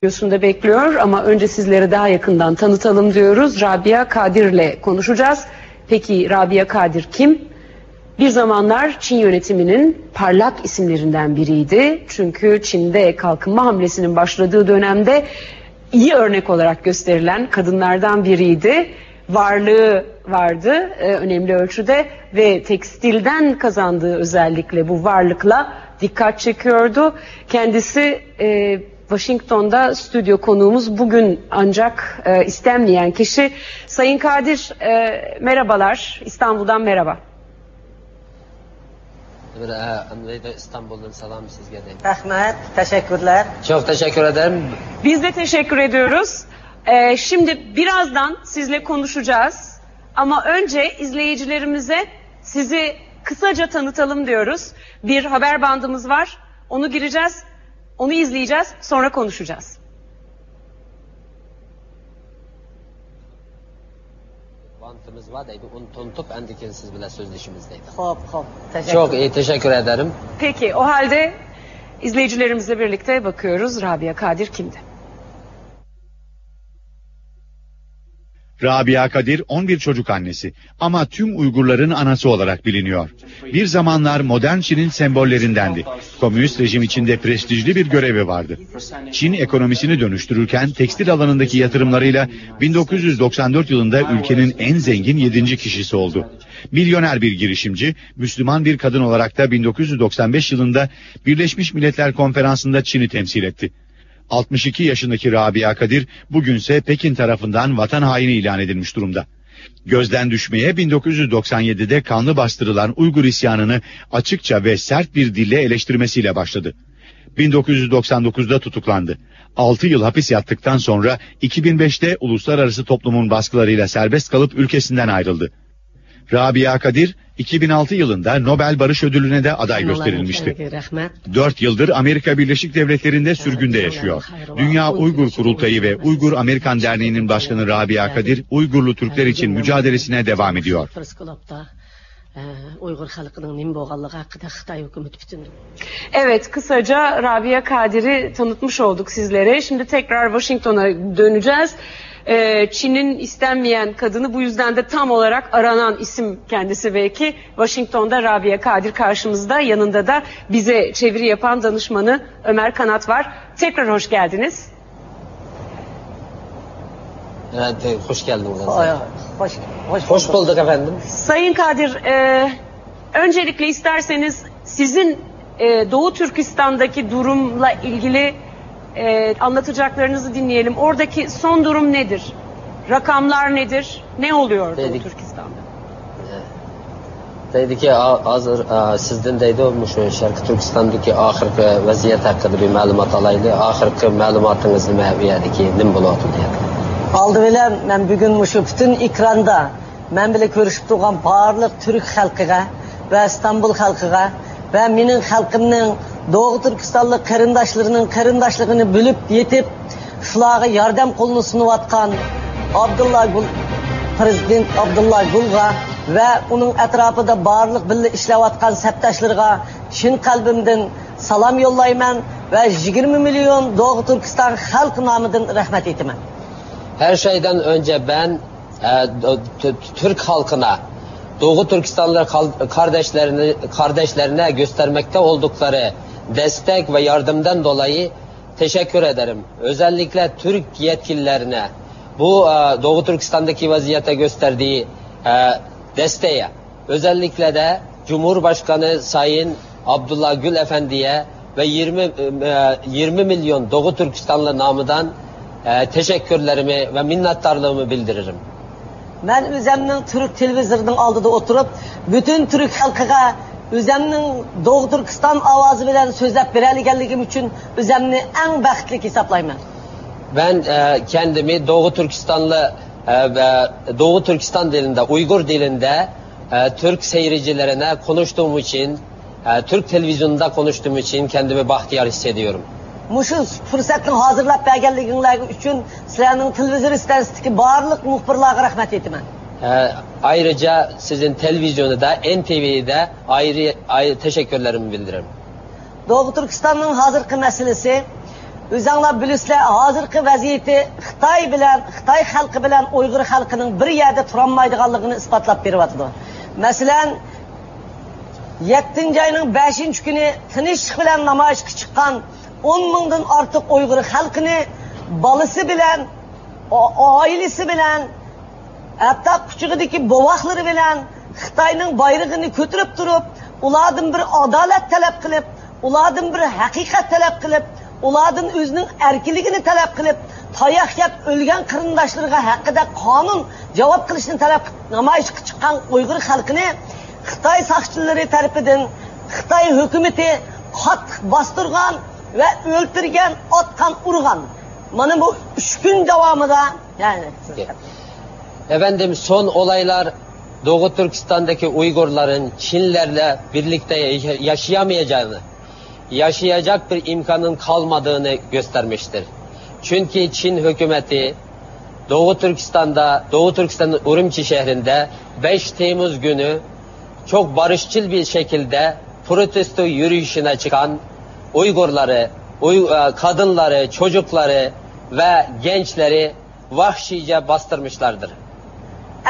Stüdyosunda bekliyor ama önce sizleri daha yakından tanıtalım diyoruz. Rabia Kadir'le konuşacağız. Peki Rabia Kadir kim? Bir zamanlar Çin yönetiminin parlak isimlerinden biriydi. Çünkü Çin'de kalkınma hamlesinin başladığı dönemde iyi örnek olarak gösterilen kadınlardan biriydi. Varlığı vardı önemli ölçüde ve tekstilden kazandığı özellikle bu varlıkla dikkat çekiyordu. Kendisi Washington'da stüdyo konuğumuz, bugün ancak istenmeyen kişi. Sayın Kadir, merhabalar, İstanbul'dan merhaba. İstanbul'dan selam sizge deyim. Ahmet, teşekkürler. Çok teşekkür ederim. Biz de teşekkür ediyoruz. Şimdi birazdan sizle konuşacağız. Ama önce izleyicilerimize sizi kısaca tanıtalım diyoruz. Bir haber bandımız var. Onu gireceğiz. Onu izleyeceğiz. Sonra konuşacağız. Bantımız var deydi. Onu tutup endikin siz bile sözleşimizdeydi. Hop, teşekkür. Çok iyi, teşekkür ederim. Peki o halde izleyicilerimizle birlikte bakıyoruz. Rabia Kadir kimdi? Rabia Kadir 11 çocuk annesi ama tüm Uygurların anası olarak biliniyor. Bir zamanlar modern Çin'in sembollerindendi. Komünist rejim içinde prestijli bir görevi vardı. Çin ekonomisini dönüştürürken tekstil alanındaki yatırımlarıyla 1994 yılında ülkenin en zengin 7. kişisi oldu. Milyoner bir girişimci, Müslüman bir kadın olarak da 1995 yılında Birleşmiş Milletler Konferansı'nda Çin'i temsil etti. 62 yaşındaki Rabia Kadir bugünse Pekin tarafından vatan haini ilan edilmiş durumda. Gözden düşmeye 1997'de kanlı bastırılan Uygur isyanını açıkça ve sert bir dille eleştirmesiyle başladı. 1999'da tutuklandı. 6 yıl hapis yattıktan sonra 2005'te uluslararası toplumun baskılarıyla serbest kalıp ülkesinden ayrıldı. Rabia Kadir 2006 yılında Nobel Barış Ödülü'ne de aday gösterilmişti. 4 yıldır Amerika Birleşik Devletleri'nde sürgünde yaşıyor. Dünya Uygur Kurultayı ve Uygur Amerikan Derneği'nin başkanı Rabia Kadir, Uygurlu Türkler için mücadelesine devam ediyor. Evet, kısaca Rabia Kadir'i tanıtmış olduk sizlere. Şimdi tekrar Washington'a döneceğiz. Çin'in istenmeyen kadını, bu yüzden de tam olarak aranan isim kendisi belki. Washington'da Rabia Kadir karşımızda, yanında da bize çeviri yapan danışmanı Ömer Kanat var. Tekrar hoş geldiniz. Evet, hoş geldiniz. Hoş bulduk efendim. Sayın Kadir, öncelikle isterseniz sizin Doğu Türkistan'daki durumla ilgili anlatacaklarınızı dinleyelim. Oradaki son durum nedir? Rakamlar nedir? Ne oluyor Doğu Türkistan'da? Deydi ki hazır sizden deydi olmuş Şarkı Türkistan'daki ahirki vaziyet hakkında bir malumat alaydı. Ahirki malumatınız nima ki nim buluyordu diye. Aldı bilen ben bugün şu bütün ekranda ben bile görüşüp durgan barlık Türk halkıga ve İstanbul halkıga ve menin halkımның Doğu Türkistanlı karındaşlığını bölüp yetip şulağa yardım kolunu sunuvatkan Prezident Abdullah Gul'a ve onun etrafında barlık birle işlevatkan septaşlarına Çin kalbimden salam yollayman ve 20 milyon Doğu Türkistan halkı namıdan rahmet etmem. Her şeyden önce ben Türk halkına, Doğu Türkistanlı kardeşlerine göstermekte oldukları destek ve yardımdan dolayı teşekkür ederim. Özellikle Türk yetkililerine bu Doğu Türkistan'daki vaziyete gösterdiği desteğe, özellikle de Cumhurbaşkanı Sayın Abdullah Gül Efendi'ye ve 20 milyon Doğu Türkistanlı namıdan teşekkürlerimi ve minnettarlığımı bildiririm. Ben özümün Türk televizyonunun aldıda oturup bütün Türk halkına özümün Doğu Türkistan avazı bilen sözlep bereligenligim için özümni en baxtli hesaplayman. Ben kendimi Doğu Türkistan dilinde, Uygur dilinde Türk seyircilerine konuştuğum için, Türk televizyonunda konuştuğum için kendimi bahtiyar hissediyorum. Muşu fırsatını hazırlap bergenliginler için sizlerin televizyon istasyonundaki barlık muhbirlerine rahmet etmem. Ayrıca sizin televizyonda, NTV'de ayrı teşekkürlerimi bildiririm. Doğu Türkistan'ın hazırki meselesi Özüңlar bilisizlar, hazırki vaziyeti Xitoy xalqi bilan Uyg'ur xalqining bir yerda turolmaydiganligini isbotlab beryapti. Masalan, 7 ayning 5 kuni tinchlik bilan namoyishga chiqqan 10 mingdan ortiq Uyg'ur xalqini balası bilan, ailesi bilan, hatta kuchug'idagi bovoqlari bilan Xitoyning bayrog'ini ko'tarib turib, ulardan bir adolat talab qilib, ulardan bir haqiqat talab qilib, ulardan o'zining erkinligini talab qilib, tayoq yeb o'lgan qarindoshlarga haqida qonun javob qilishni talab namoyishga chiqqan Uyg'ur xalqini Xitoy soqchilari tarafidan Xitoy hukumati qattiq bostirgan ve öldürgen, otkan, urgan. Mana bu 3 gün davamında yani. Efendim son olaylar Doğu Türkistan'daki Uygurların Çinlerle birlikte yaşayamayacağını, yaşayacak bir imkanın kalmadığını göstermiştir. Çünkü Çin hükümeti Doğu Türkistan'ın Urumçi şehrinde 5 Temmuz günü çok barışçıl bir şekilde protesto yürüyüşüne çıkan Uygurları, kadınları, çocukları ve gençleri vahşice bastırmışlardır.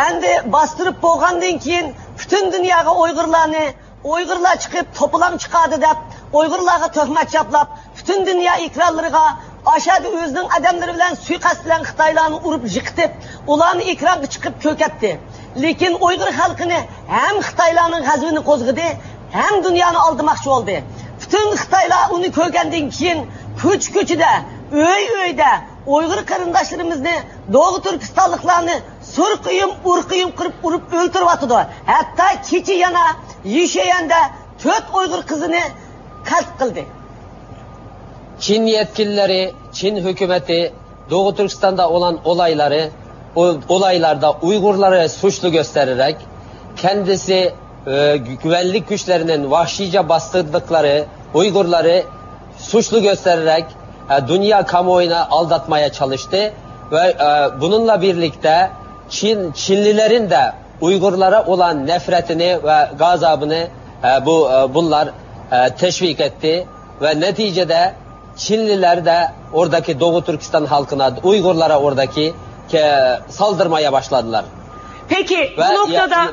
Endi bastırıp boğandan keyin bütün dünyaya Uygurlar çıkıp topulan çıkardı dep, Uygurlarga töhmet yaplap, bütün dünya ikrarlarına aşağıda özünün adamları bilen suikast bilen Xitaylarını urup yıktıp, ularını ikrarga çıkıp köketti. Lekin Uygur halkını hem Xitaylarının gazvini kozgıdı, hem dünyanı aldırmakçı oldu. Bütün Xitaylar onu kökenden keyin köç-köçüde, öy-öyde Uygur karındaşlarımızını, Doğu Türkistanlıklarını surqiyim, urqiyim kırıp urup öldürüp atıdı. Hatta keçi yana, yişeyende 4 Uygur kızını kalp kıldı. Çin yetkilileri, Çin hükümeti Doğu Türkistan'da olan olaylarda Uygurları suçlu göstererek kendisi güvenlik güçlerinin vahşice bastırdıkları Uygurları suçlu göstererek dünya kamuoyuna aldatmaya çalıştı ve bununla birlikte Çinlilerin de Uygurlara olan nefretini ve gazabını bunlar teşvik etti ve neticede Çinliler de oradaki Doğu Türkistan halkına, Uygurlara oradaki saldırmaya başladılar. Peki bu noktada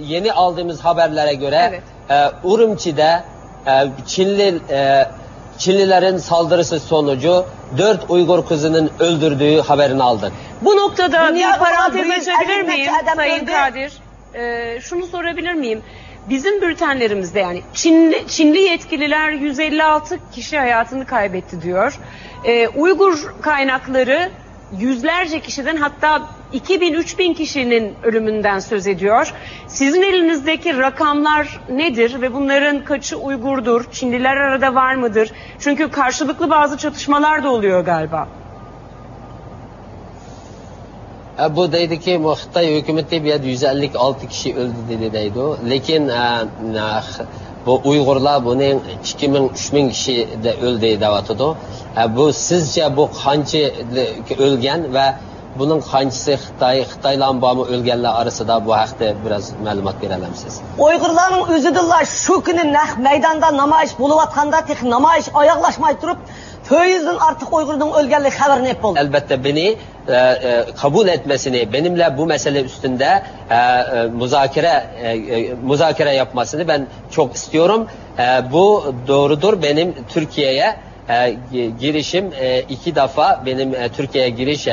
yeni aldığımız haberlere göre evet. Urumçi'de Çinlilerin saldırısı sonucu 4 Uygur kızının öldürdüğü haberini aldık. Bu noktada bir parantez açabilir miyim Sayın Kadir? Şunu sorabilir miyim? Bizim bültenlerimizde yani Çinli yetkililer 156 kişi hayatını kaybetti diyor. Uygur kaynakları yüzlerce kişiden hatta 2000-3000 kişinin ölümünden söz ediyor. Sizin elinizdeki rakamlar nedir ve bunların kaçı Uygurdur? Çinliler arada var mıdır? Çünkü karşılıklı bazı çatışmalar da oluyor galiba. Bu deydi ki Xitoy hükümeti bir 156 kişi öldü dedi o. Lekin bu Uygurlar bunun 2000-3000 kişi de öldü devatıdı. Bu sizce bu kancı ölgen ve bunun kancısı Xitaylan bağımı ölgenler arasında bu hakta biraz malumat verelim siz. Uygurların özüdürler şu günü meydanda namayış buluvatkanda tek namayış ayaklaşmayı durup 400'den artık Uygur'un ölgenlik haberini hep oldu. Elbette beni kabul etmesini, benimle bu mesele üstünde muzakere yapmasını ben çok istiyorum. Bu doğrudur. Benim Türkiye'ye girişim 2 defa benim Türkiye'ye giriş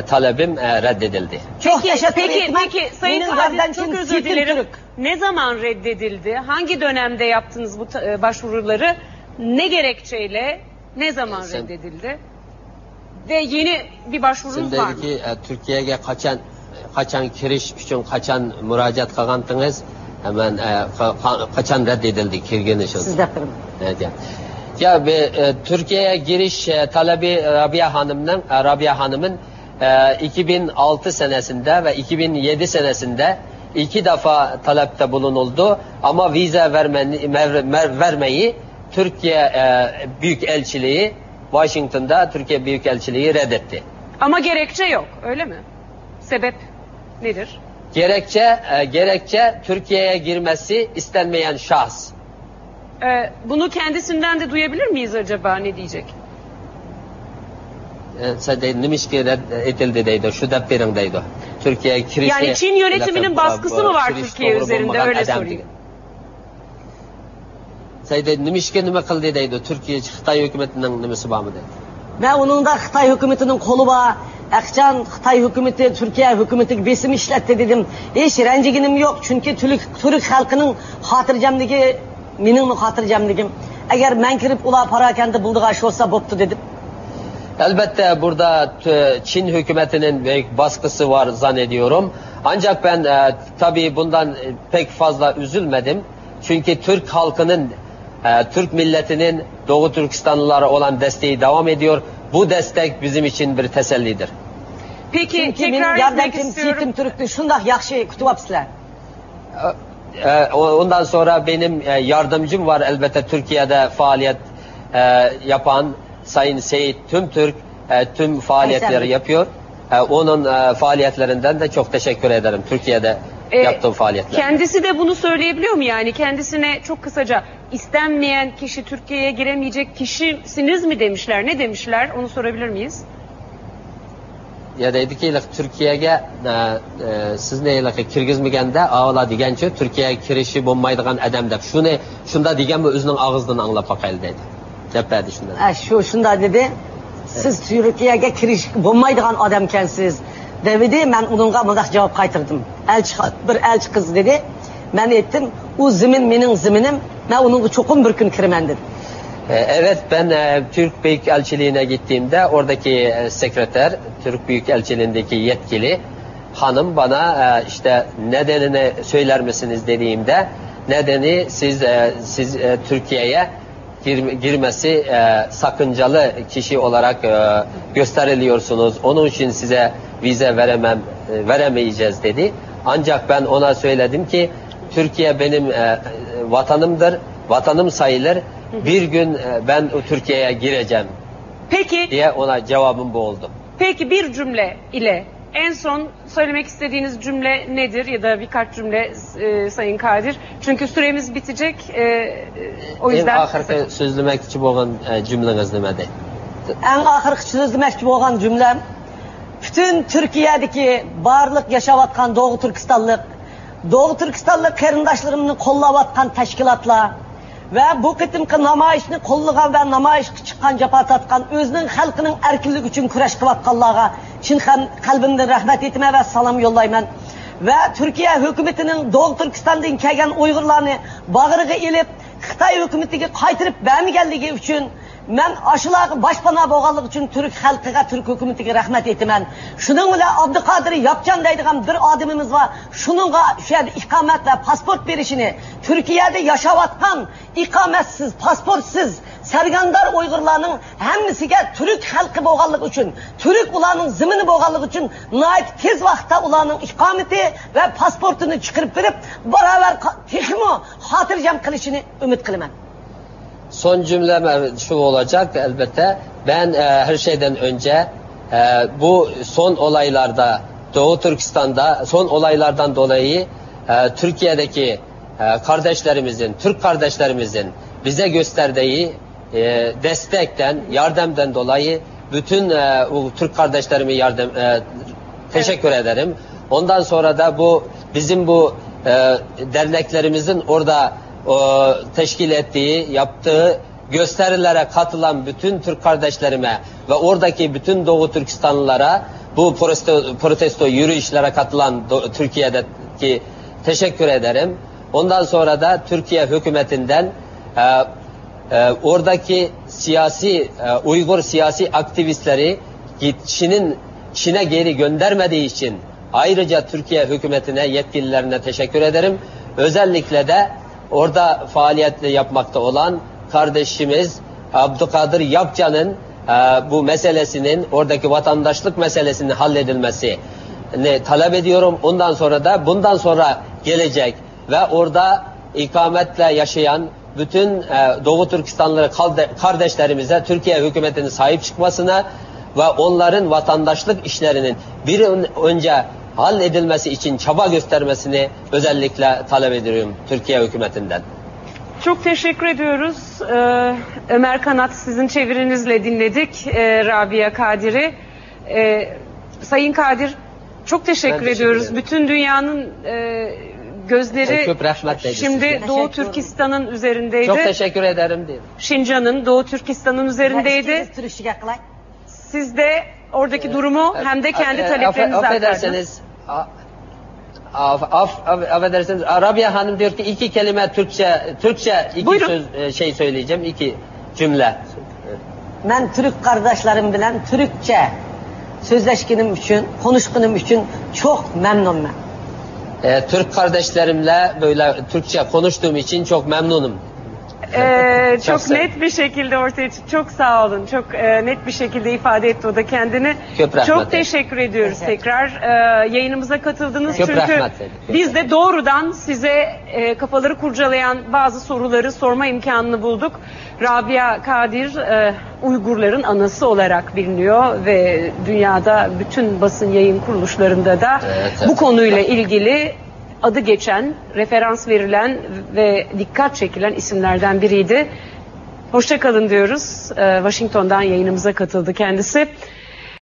talebim reddedildi. Çok yaşa. Peki Sayın Kadir çok özür dilerim. Ne zaman reddedildi? Hangi dönemde yaptınız bu başvuruları? Ne gerekçeyle? Ne zaman reddedildi? Ve yeni bir başvurunuz var mı? Ki Türkiye'ye kaçan kiriş için kaçan müracaat kılgandınız hemen kaçan reddedildi kirgeniş oldu. Siz de kırın. Evet ya. Ya Türkiye'ye giriş talebi Rabia Hanım'ın 2006 senesinde ve 2007 senesinde 2 defa talepte bulunuldu ama vize vermeyi Türkiye Büyükelçiliği Washington'da Türkiye Büyükelçiliği reddetti. Ama gerekçe yok, öyle mi? Sebep nedir? Gerekçe Türkiye'ye girmesi istenmeyen şahıs. Bunu kendisinden de duyabilir miyiz acaba? Ne diyecek? nimişki etildi deydi, şu dep bering deydi. Türkiye kirişi... Yani Çin yönetiminin baskısı mı var Türkiye üzerinde, öyle sorayım. Saydı nimişki nima qildi deydi, Türkiye Xitoy hukumatining nimasi bormi deydi. Ve onun da Xitoy hukumatının kolu var. Akçan Xitoy hukumati, Türkiye hukumatiga besim işletti dedim. Hiç renginim yok çünkü Türk halkının hatırcamligi, mening hatırcamligim. Eğer men kirip ular parakende bulduğaş olsa boptu dedim. Elbette burada Çin hükümetinin büyük baskısı var zannediyorum. Ancak ben tabii bundan pek fazla üzülmedim. Çünkü Türk halkının, Türk milletinin Doğu Türkistanlılara olan desteği devam ediyor. Bu destek bizim için bir tesellidir. Peki Çünkü tekrar etmek istiyorum. Sitim Türk'tü, şundak yakşı kutuapsizler. Ondan sonra benim yardımcım var elbette Türkiye'de faaliyet yapan Sayın Seyit Tümtürk tüm faaliyetleri yapıyor. Onun faaliyetlerinden de çok teşekkür ederim Türkiye'de yaptığı faaliyetler. Kendisi de bunu söyleyebiliyor mu yani? Kendisine çok kısaca istenmeyen kişi, Türkiye'ye giremeyecek kişisiniz mi demişler? Ne demişler? Onu sorabilir miyiz? Ya deydi ki Türkiye'ye siz ne kirgizmegende ağla degancha Türkiye'ye kirişi bo'lmaydigan adam deb shunda degan bu o'zining og'zidan anglab baqayli dedi. Gapadi shunda. Şunda dedi. Siz Türkiye'ye kiriş bo'lmaydigan odamkansiz. Dedi, men onunğa mundaq cevap qaytardım. Bir elçi kız dedi. Ben ettim. O zimin mening ziminim. Ben onunğa çokum bir gün kirmen dedim. Evet, ben Türk Büyükelçiliğine gittiğimde oradaki sekreter, Türk Büyükelçiliğindeki yetkili hanım bana işte nedenini söyler misiniz dediğimde nedeni siz Türkiye'ye girmesi sakıncalı kişi olarak gösteriliyorsunuz. Onun için size vize veremeyeceğiz dedi. Ancak ben ona söyledim ki Türkiye benim vatanımdır, vatanım sayılır. Bir gün ben Türkiye'ye gireceğim. Peki diye ona cevabım bu oldu. Peki bir cümle ile en son söylemek istediğiniz cümle nedir ya da birkaç cümle Sayın Kadir? Çünkü süremiz bitecek. O yüzden en ahırkı sözlemekçi olan cümleniz nemedi? En ahırkı sözlemekçi olan cümlem bütün Türkiye'deki barlık yaşavatkan Doğu Türkistanlı kerindaşlarımını kollavatkan teşkilatla ve bu kıtımkı namayişini kollagan ve namayış çıkan cepat atkan özünün halkının erkinlik için küreş kıvatkanlığa Çin kalbimden rahmet etme ve salam yollayman. Ve Türkiye hükümetinin Doğu Türkistan'dan kelgen Uygurlarını bağırığı ilip Xitay hükümetiga qaytırıp bermegenligi için men aşılağı başpana boğanlık için Türk halkıga, Türk hükümetiga rahmet etmen. Şunun ile Abdülkadir Yapcan deydiğim bir adımımız var. Şununla ikamet ve pasport verişini Türkiye'de yaşavatkan ikametsiz, pasportsuz sergandar Uygurlarının hemmisiga Türk halkı boğanlık için, Türk ulanın zimini boğanlık için nait tez vaxtta ulanın ikameti ve pasportunu çıkarıp verip beraber tekimi hatırcam kılışını ümit kılman. Son cümlem şu olacak elbette. Ben her şeyden önce bu son olaylarda Doğu Türkistan'da son olaylardan dolayı Türkiye'deki kardeşlerimizin, Türk kardeşlerimizin bize gösterdiği destekten, yardımdan dolayı bütün Türk kardeşlerime teşekkür ederim. Ondan sonra da bizim bu derneklerimizin orada teşkil ettiği, yaptığı gösterilere katılan bütün Türk kardeşlerime ve oradaki bütün Doğu Türkistanlılara bu protesto yürüyüşlere katılan Türkiye'deki teşekkür ederim. Ondan sonra da Türkiye hükümetinden oradaki Uygur siyasi aktivistleri Çin'e geri göndermediği için ayrıca Türkiye hükümetine, yetkililerine teşekkür ederim. Özellikle de orada faaliyet yapmakta olan kardeşimiz Abdülkadir Yapcan'ın bu meselesinin, oradaki vatandaşlık meselesinin halledilmesini talep ediyorum. Ondan sonra da bundan sonra gelecek ve orada ikametle yaşayan bütün Doğu Türkistanlı kardeşlerimize Türkiye hükümetinin sahip çıkmasına ve onların vatandaşlık işlerinin bir önce halledilmesi için çaba göstermesini özellikle talep ediyorum Türkiye hükümetinden. Çok teşekkür ediyoruz. Ömer Kanat, sizin çevirinizle dinledik Rabia Kadir'i. Sayın Kadir, çok teşekkür ediyoruz. Bütün dünyanın gözleri şimdi Doğu Türkistan'ın üzerindeydi. Çok teşekkür ederim diye. Şincan'ın, Doğu Türkistan'ın üzerindeydi. Siz de oradaki durumu hem de kendi taleplerinizi affedersiniz. Affedersiniz. Rabia Hanım diyor ki 2 kelime Türkçe 2 Buyurun. söz söyleyeceğim, 2 cümle. Ben Türk kardeşlerim bilen Türkçe sözleşkinim için, konuşkunum için çok memnunum. Türk kardeşlerimle böyle Türkçe konuştuğum için çok memnunum. Çok net bir şekilde ortaya çıktı. Çok sağ olun. Çok net bir şekilde ifade etti o da kendini. Çok teşekkür ediyoruz tekrar. Yayınımıza katıldınız çünkü biz de doğrudan size kafaları kurcalayan bazı soruları sorma imkanını bulduk. Rabia Kadir Uygurların anası olarak biliniyor ve dünyada bütün basın yayın kuruluşlarında da bu konuyla ilgili adı geçen, referans verilen ve dikkat çekilen isimlerden biriydi. Hoşça kalın diyoruz. Washington'dan yayınımıza katıldı kendisi.